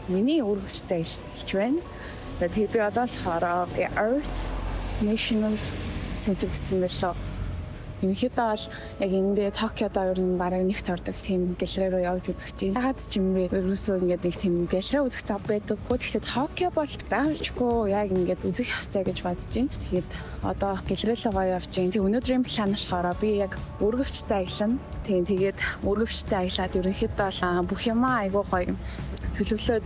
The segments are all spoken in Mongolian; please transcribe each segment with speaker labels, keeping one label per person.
Speaker 1: миний үргэлжтэй хэлж байна. Тэгээд би одоо болохоор Earth National Center гэсэн мэлээ. Ерөнхийдөө бол яг эндээ Токиодо ер нь бараг нэг тордог тийм гэлрээ рүү явж үзэх чинь. Ягаад ч юм бэ? Ерөөсөө ингээд нэг тийм гэлрээ үзэх зав байдаггүй. Тэгэхээр Токио бол заавалчгүй яг ингээд үзэх ёстой гэж бодож байна. Тэгээд одоо гэлрээлээ гоё явж байна. Тэг өнөөдрийн план болохоор би яг өргөвчтэй аялна. Тэгээд өргөвчтэй аялаад ерөнхийдөө бүх юмаа айгуу гоё төлөвлөд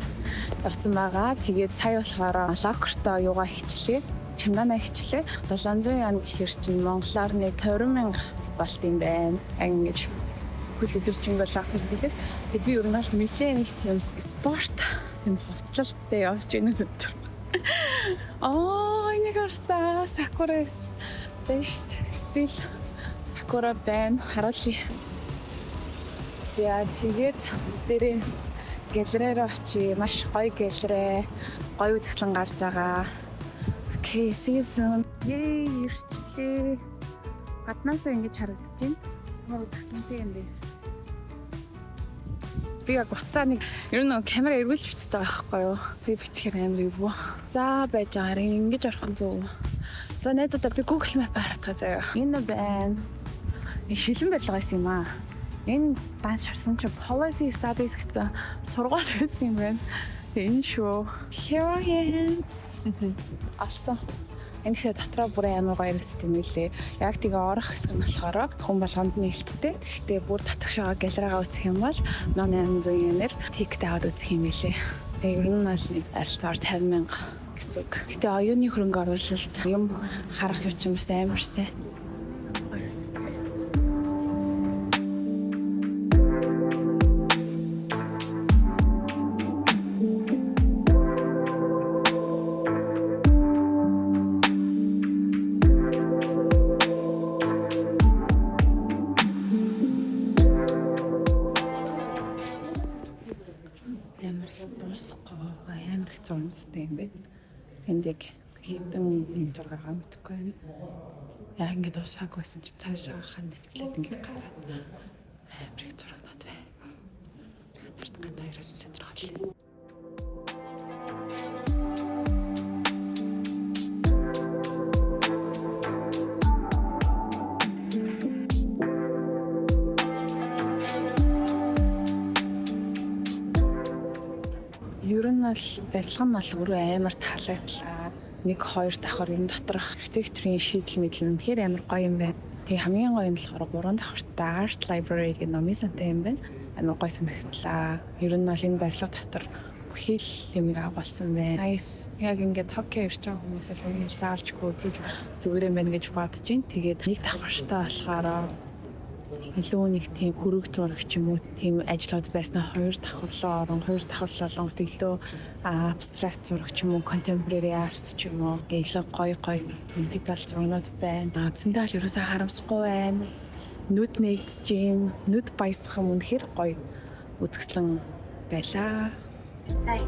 Speaker 1: явсан байгаа. Тэгээд сая болохоор локертой юугаа хичлээ. Чамданаа хичлээ. 700 yen гэхэр чинь монголоор нэг 20,000 болт юм байна. Ингэж хөлөдөрчөнгөө локер тэгээд би ер нь бас нэлээд нэг тийм спорт тийм хувцлалтай явж байна гэдэг. Энийг хараа сакурас дэшт стил сакура байна. Харуулъя. За тэгээд дээрээ гэлрээр очие. Маш гоё гэлрээ. Гоё үзэсгэлэн гарч байгаа. Okay, season. Ирчлээ. Гаднаасаа ингэж харагдаж байна. Ямар үзэсгэлэнтэй юм бэ? Би яг буцаа нэг ер нь камера эргүүлж бичиж байгаа байхгүй юу? Би бичихээр амар ивгүй. За байж байгаа юм ингэж орох нь зөв. За найзуудаа би Google Map харатгаа заяа. Энэ байна. Шилэн барилга байсан юм аа. Энэ данс харсан чи policy studies гэсэн сургууль байсан юм байна. Энэ шүү. Here I am. Алсан. Энэ ихэ дотроо бүр амар гоё юм лээ. Яг тэгээ орох хэсэг нь болохоор хүн болгонд нээлттэй. Гэхдээ бүр татгшаага галераага үзэх юм бол 1800 yen-ээр тикет аваад үзэх юм лээ. Ер нь бол нэг арилцаар 50,000 гэсэн үг. Гэтэ оюуны хөрөнгө оруулалт юм харах юм чинь бас амар сайн. Амар их зурмстай юм байна. Энд яг хитэн юм зургаа мэдхгүй байна. Яг ингэ дуусаагүй байсан чи цаашаа хаа нэвтлээд ингэ гараад амар их зургатаад байна. Нарт гадаа ирсэн сонирхол. Ер нь бол барилга нь бол өөрөө амар таалагдлаа. 1-2 давхар ер нь доторх архитектурын шийдэл мэдлэн тэгэхээр амар гоё юм байна. Тэгээ хамгийн гоё нь болохоор 3 давхартай Art Library гэх номын сантай юм байна. Амар гоё санагдлаа. Ер нь бол энэ барилга дотор бүхий л юмыг авалсан байна. Nice. Яг ингээд Токио ирж байгаа хүмүүс л энэ заалжгүй зүгээр юм байна гэж бодож байна. Тэгээд 1 давхартай болохоор илүү нэг тийм хөрөг зураг ч юм уу тийм ажлууд байснаа 2 давхарлаа орон 2 давхарлаа олонгот илүү абстракт зураг ч юм уу contemporary art ч юм уу илүү гоё мэдал зургууд байна. Зөндөө л ерөөсөө харамсахгүй байна. Нүд нэгдэж гин, нүд баясгах юм үнэхээр гоё үзэсгэлэн байлаа. Хай.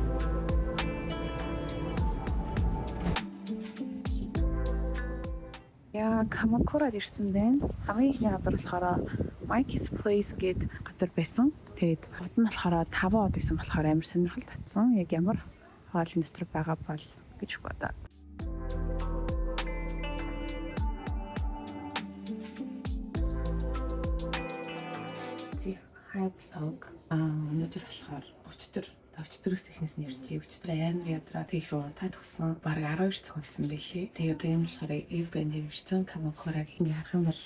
Speaker 1: Яа, Камакурад ирсэн байна. Хамгийн ихний газар болохоор Mikey's Place гэдэг газар байсан. Тэгээд хот нь болохоор 5 од байсан болохоор амар сонирхол татсан. Яг ямар хоолны дотор байгаа бол гэж бодоо. Хай влог. Өнөөдөр болохоор өчтөр төгчдөрөөс ихнээс нэрчээ өчтөр амар ядраа тийш уу та төгсөн баг 12 цаг болсон байлээ. Тэгээд энэ болохоор Airbnb ирсэн Камакураг ингээ харах юм бол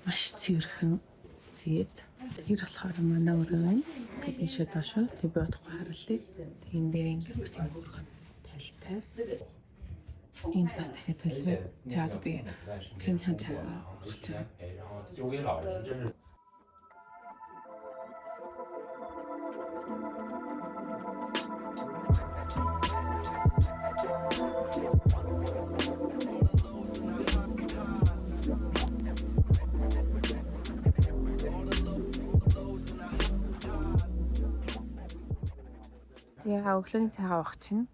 Speaker 1: маш цэвэрхэн. Тэгээд тэр болохоор манай өрөө байна. Тэгээд ийшээ доош тэг би утгагүй харуулъя. Тэг энэ дээр ингээ бас юм хөргөн талтай. Энд бас дахиад төлөө. Тэгээд би чинхэн цагаа өгч байгаа. За өглөөний цагаа уух чинь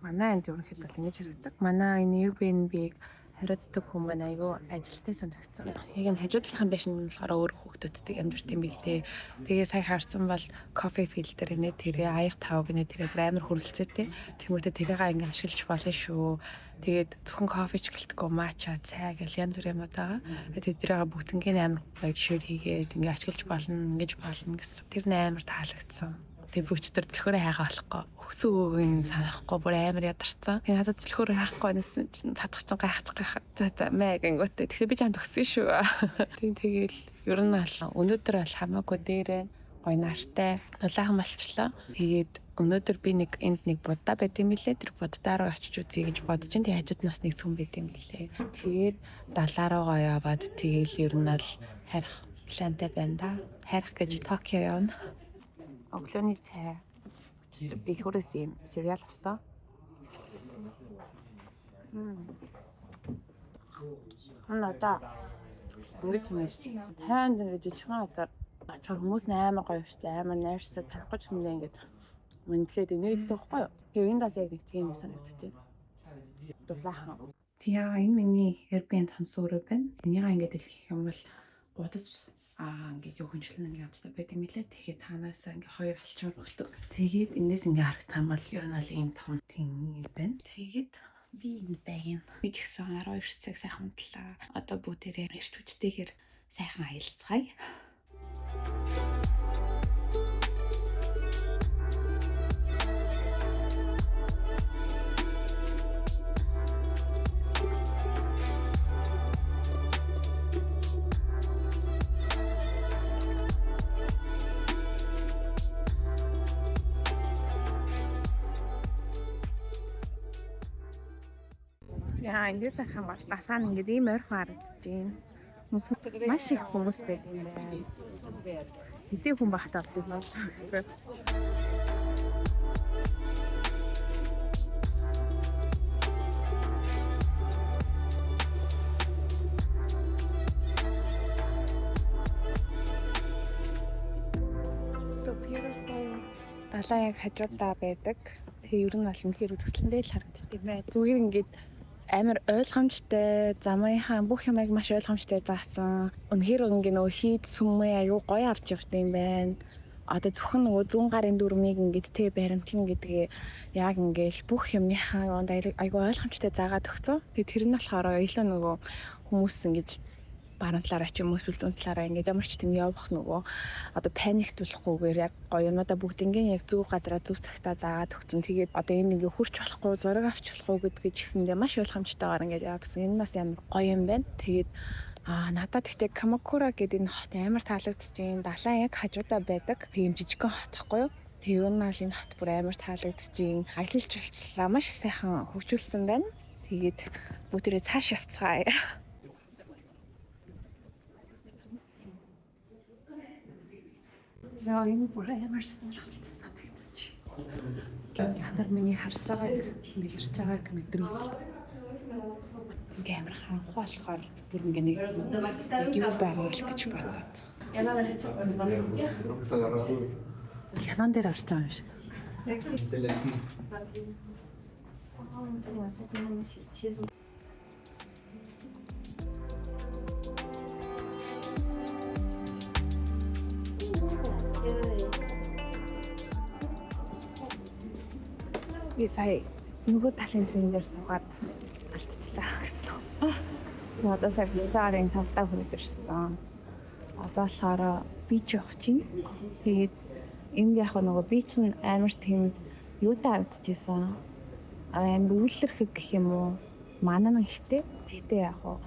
Speaker 1: манай энд ерөнхийдөө ингэж харагддаг. Манай энэ Airbnb-г хариуцдаг хүн маань айгүй ажилтай санагдсан. Яг энэ хажуудлынхан байшин нь болохоор өөр хүүхдүүдтэй амьдарч юм билээ. Тэгээ сая харсан бол кофе фильтр нэ тэрэ аяг тавг нэ тэрэ амар хөрөлцөөтэй. Тэмүүтэ тэрийг ингээ ашиглаж болно шүү. Тэгээд зөвхөн кофе ч гэлтгүй мача, цай гэл янз бүр юмуд байгаа. Тэгээд тэрийг бүгднийг амар гоё шир хийгээд ингээ ашиглаж болно, ингэж болно гэсэн. Тэр амар таалагдсан. Тэгээ бүчтэр төлхөөрөө хайгаа болохгүй. Өгсөн үгийн санахгүй бүр амар ядарсан. Тэгээ надад төлхөөрөө хайхгүй байсан чинь татах чинь гайхах. За мэ гингүүтээ. Тэгэхээр би ч юм төгсөн шүү. Тэгэл ер нь бол өнөөдөр бол хамаагүй дээрээ гоё нартай дулаахан болчлоо. Тэгээд өнөөдөр би энд нэг будаа байт юм лээ. Тэр будаа руу очиж үзье гэж бодож ин. Тэгээ хажууд нас нэг сүм байт юм лээ. Тэгээд далаа руугаа яваад тэгээл ер нь бол харих плантай байна да. Харих гэж Токио явна. Өглөөний цай дэлгүүрээс юм сериал авсан. Надаа ингэж юмш тайванд ингэж жижигхан газар очор хүмүүс амар гоё штэ амар найрсаа тарих гэж нэндээ ингэж мэндлээд нэгддэг байхгүй юу. Тэгээ энэ дас яг нэг тийм санагдчихэв. Дулаахан. Тэгээ энэ миний Airbnb сонсон өрөө байна. Энийгээ ингэж хэлэх юм бол будас ингээд юу хөнчлөн нэг амттай байт юм лээ. Тэгэхээр цаанаасаа ингээд хоёр алчмаар өгдөг. Тэгээд энэс ингээд харагдах юм бол ер нь бол ийм том тийм юм байна. Тэгээд би энэ байна. Би ч гэсэн 12 цаг сайхан унтлаа. Одоо бүгдээрээ ирч хүчтэйгээр сайхан аялцгаая. Яа, эндээс ахын бол далаа нь ингээд ийм ойрхон харагдаж байна. Маш их хүмүүс байсан байна. Хэдий хүн багтаад байна. So beautiful. Далаа яг хажуудаа байдаг. Тэгээ ер нь бол үнэхээр үзэсгэлэнтэй л харагддаг юм байна. Зүгээр ингээд амар ойлгомжтой замынхаа бүх юмыг маш ойлгомжтой заасан. Үнэхээр ингээ нөгөө хийд сүмээ аюу гоё авч явт юм байна. Одоо зөвхөн нөгөө 100 гарын дүрмийг ингээд тэ баримтлан гэдгээ яг ингээл бүх юмныхаа аюу ойлгомжтой заагаад өгсөн. Тэгээ тэр нь болохоор илүү нөгөө хүмүүс ингэж баруун талаараа ч юм уу эсвэл зүүн талаараа ингээд ямар ч тийм явах нөгөө одоо паниктуулахгүйгээр яг гоё юмудаа бүгднийг яг зөв газараа зөв цагтаа заагаад өгсөн. Тэгээд одоо энэ ингээ хурч болохгүй, зураг авч болохгүй гэдгийг гэсэндээ маш ойлгомжтойгоор ингээд яа гэсэн. Энэ бас амар гоё юм байна. Тэгээд надад гэхдээ Камакура гэдэг энэ хот амар таалагдчихээн. Далайн яг хажуудаа байдаг. Тийм жижигхэн хот байхгүй юу? Тэгээд ер нь бол энэ хот бүр амар таалагдчихээн. Аялал жуулчлалаа маш сайхан хөгжүүлсэн байна. Тэгээд бүгдээрээ цааш явцгаая. Яа, энэ бүр амар сонирхолтой санагдчих. Яндар миний харж байгааг мэдэрч байгааг мэдрүүл. Ингээ амар харанхуй болохоор бүр ингээ нэг юу байгаа л гэж бодоод. Янан дээр харж байгаа юм шиг. Би сая нөгөө талын трен дээр суугаад алдчихлаа гэсэн. Одоо сая визарын талдаа хүрээд ирсэн. Одоо болохоор бич явах чинь. Тэгээд энд яг нөгөө бич нь амар тийм юутай харагдчихсан. Энэ үүлэрхэг гэх юм уу? Манан ихтэй. Тэгтээ яг юу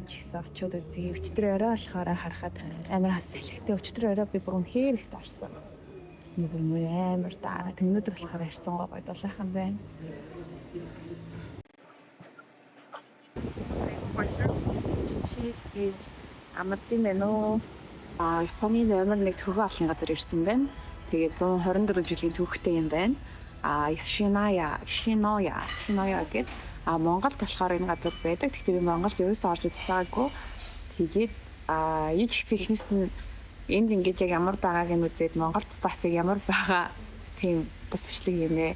Speaker 1: ч гэсэн очиод үзье. Өчтөр орой болохоор харахад амар хас салхитай. Өчтөр орой би бүр үнхээр их дарсан. Нэг амар даа. Өнөөдөр болохоор харьцангуй гоё дулаахан байна. Чи амар тийм ээ нөө. Японы номер 1 төрхөө авахын газар ирсэн байна. Тэгээд 124 жилийн түүхтэй юм байна. Yoshinoya гэдэг. Монголд болохоор энэ газар байдаг. Гэхдээ би Монголд ерөөсөө орж үзсаагүй. Тэгээд энэ ч гэсэн ихнээс нь энд ингэж яг ямар байгааг нь үзээд Монголд бас ямар байгаа тийм бас бичлэг юм ээ.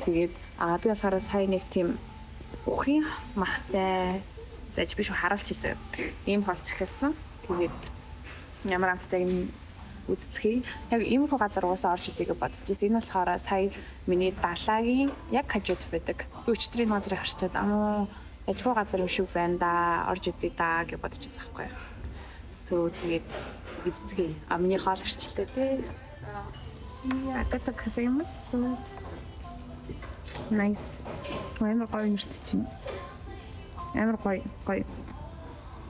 Speaker 1: Тэгээд би болохоор сая нэг тийм Бүхийн махтай зэж биш харуулж хийзээ. Ийм холц ихэлсэн. Тэгээд ямар амттай юм үзцгий. Яг ийм их газар уусаа орж үзье гэж бодож байсан. Энэ болохоор сая миний далаагийн яг хажууд байдаг. Өчтрийн газрыг харчаад яжгүй газар юм шиг байна да. Орж үзье да гэж бодож байсан байхгүй. So тэгээд үзцгий. Миний хоол харчлаа тий. Агата гозаимас. Nice. Амар гоё нэрт чинь. Амар гоё.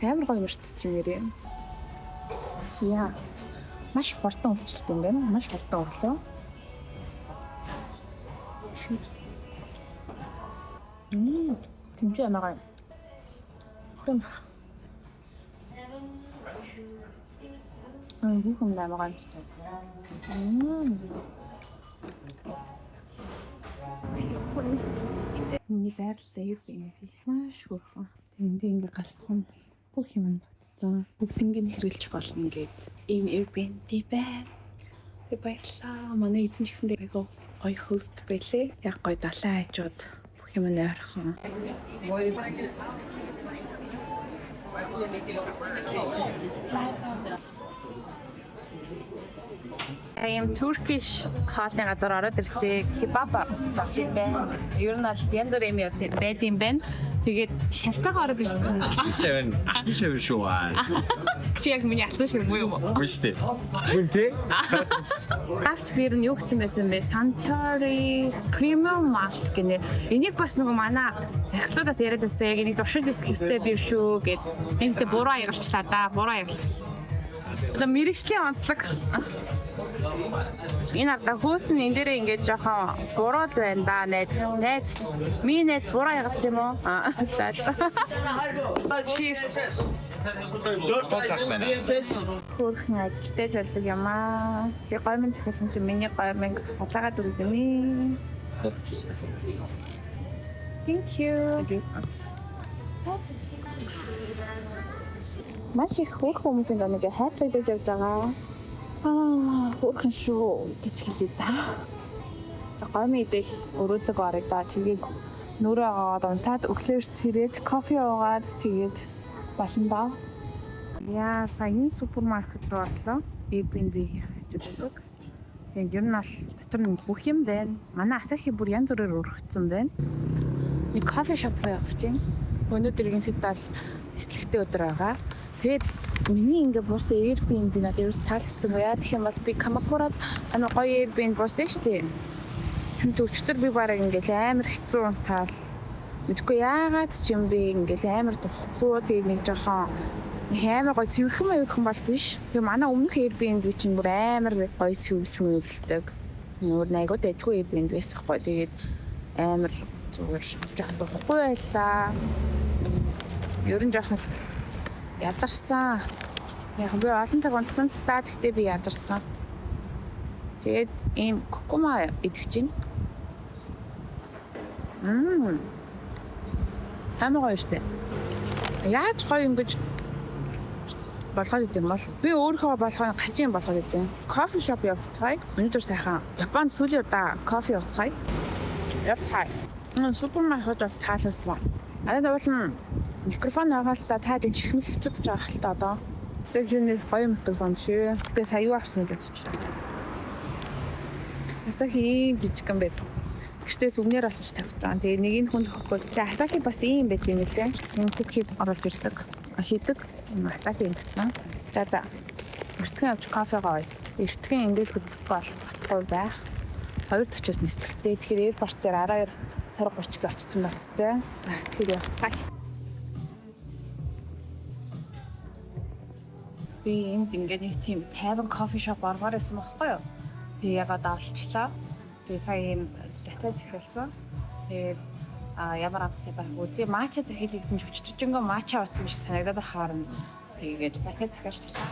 Speaker 1: Амар гоё нэрт чинь нэрээ. Сия. Маш хурдан уулзалт юм байна. Маш хурдан өглөө. Cheers. Тэмч амгаа. Хэм. Бүхэн амгаа. Миний байрласан юм би маш хөрхөн. Тэнд ингээ галбах бүх юм батцсан. Бүгднийг хэрэглэж болно гэд ийм Airbnb байна. Тэг баярлаа. Манай эзэн ч гэсэндээ айгу гоё хост байлээ. Яг гоё далайн хажууд бүх юм ойрхон. I'm Turkish хоолны газар ороод ирлээ. Kebab байна. Ер нь аль янз бүрийн юм байд юм байна. Тэгээд шалтгаан ороод ирсэн.
Speaker 2: Ach schön шүү.
Speaker 1: Чи яг миний алтан шиг буюу.
Speaker 2: Биш үү? Үн тий?
Speaker 1: Craft beer нь юу гэсэн байсан бэ? Suntory Premium Malt гэнэ. Энийг бас нөгөө манай захирлуудаас яриад байсан. Яг энийг туршиж үзэх хэрэгтэй бир шүү гэд. Эндээ буруу аялчлаа да. Одоо мэрэгчлийн онцлог. Энэ ардаа хөөсөн энэ дээрээ ингээд жоохон буруу байна да. Найз. Миний найз буруу ягаад юм уу? Cheers. Хөрхөн ажилтай жолдог юм аа. Би гомын захисан чи миний гомыг хатаагаад үлдэнэ. Thank you. Маш их хөрхөн хүмүүсийн нэг хайрлагдаж явж байгаа. Хөрхөн шүү гэж хэлээ да. За гомын идэл өрөөлөг орыг да. Тэгээд нүрээ аваад унтаад өглөөр цэрээд кофе уугаад тэгээд болно да. Яа, сайн супермаркет руу орлоо. Airbnb хажууд. Тэгээд ер нь бол дотор нь бүх юм байна. Манай Асахи бүр янз бүрээр өргөцсөн байна. Нэг кофе шоп руу явах чинь. Өнөөдөр инфитал эслэгтэй өдөр байгаа. Тэгээд миний ингээ буусан Airbnb надад ерөөс таалагдсан уу яа гэх юм бол би Камакурад гоё Airbnb буусан шүү дээ. Тэгж өчтөр би бараг ингээл амар хэцүү таал. Мэдгүй яагаад ч юм би ингээл амар духгүй тэгээд нэг жоохон амар гоё цэвэрхэн маягхан бол биш. Тэгээ манай өмнөх Airbnb чинь бүр амар гоё цэвэрлж мөвлөдөг. Нөр найгуу дэжгүй Airbnb байсан хгүй. Тэгээд амар зүгээр жоохон духгүй байлаа. Ер нь жоохон ядарсан. Яг би олон цаг унтсан л та гэхдээ би ядарсан. Тэгээд ийм кукума идэх чинь. Амар гоё штэ. Яаж гоё ингэж болгоод идэм бол би өөрөө болгоо гажийн болгоод идэм. Кофе шоп явцгаая. Өнөөдөр сайхан Японд сүүлийн удаа кофе ууцгаая. Явцгаая. Супермаркет бол таалагдсан. Надад бол микрофон аваалтаа таад чихмэл хэцүүдж байгаа хэл та одоо. Тэгээд энэ гоё микрофон шүү. Тэгээд сая юу авсан гэж бодчихлоо. Асахи жижигхан байт. Гэртээс өмнөр олж тавьж байгаа. Тэгээд нэг нь хүн төгөхгүй. Тэгээд Асахи бас ийм байт юм лээ. Юм төгхийг оруулж ирдэг. Хийдэг. Асахи ингэсэн. За. Эртхэн авч кофегоо ой. Эртхэн эндээс хөдөлгөхгүй болохгүй байх. 2:40-оос нислэгтэй. Тэгэхээр airport дээр 12:30-г очсон байх хэвээр. За тэгэхээр явцгаая. Би энд ингээд нэг тийм тайван кофе шоп оргоор байсан байхгүй юу? Тэгээ яг одоо олчлаа. Тэгээ сая юм дахиад захиалсан. Тэгээд ямар амттай байх үзье. Мача захиалъя гэсэн ч өчтөржөнгөө мача утсан шиг санагдаад харна. Тэгээд дахиад захиалчлаа.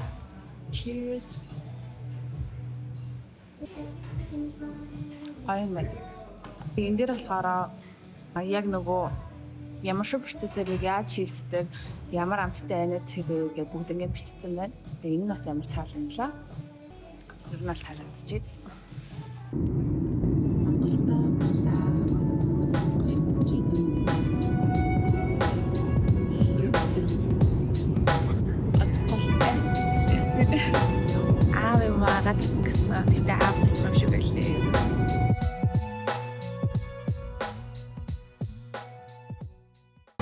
Speaker 1: Cheers. Аймаг. Би энэ дээр болохоор яг нөгөө ямар шиг процессыг яаж шийддэг, ямар амттай айнад тэрийг бүгд ингэ бичсэн байна. Тэгээ энэ бас амар тааламжлаа. Ер нь бол таалагдчихэв. Монголда яагаад гэсэн тэгтээ аав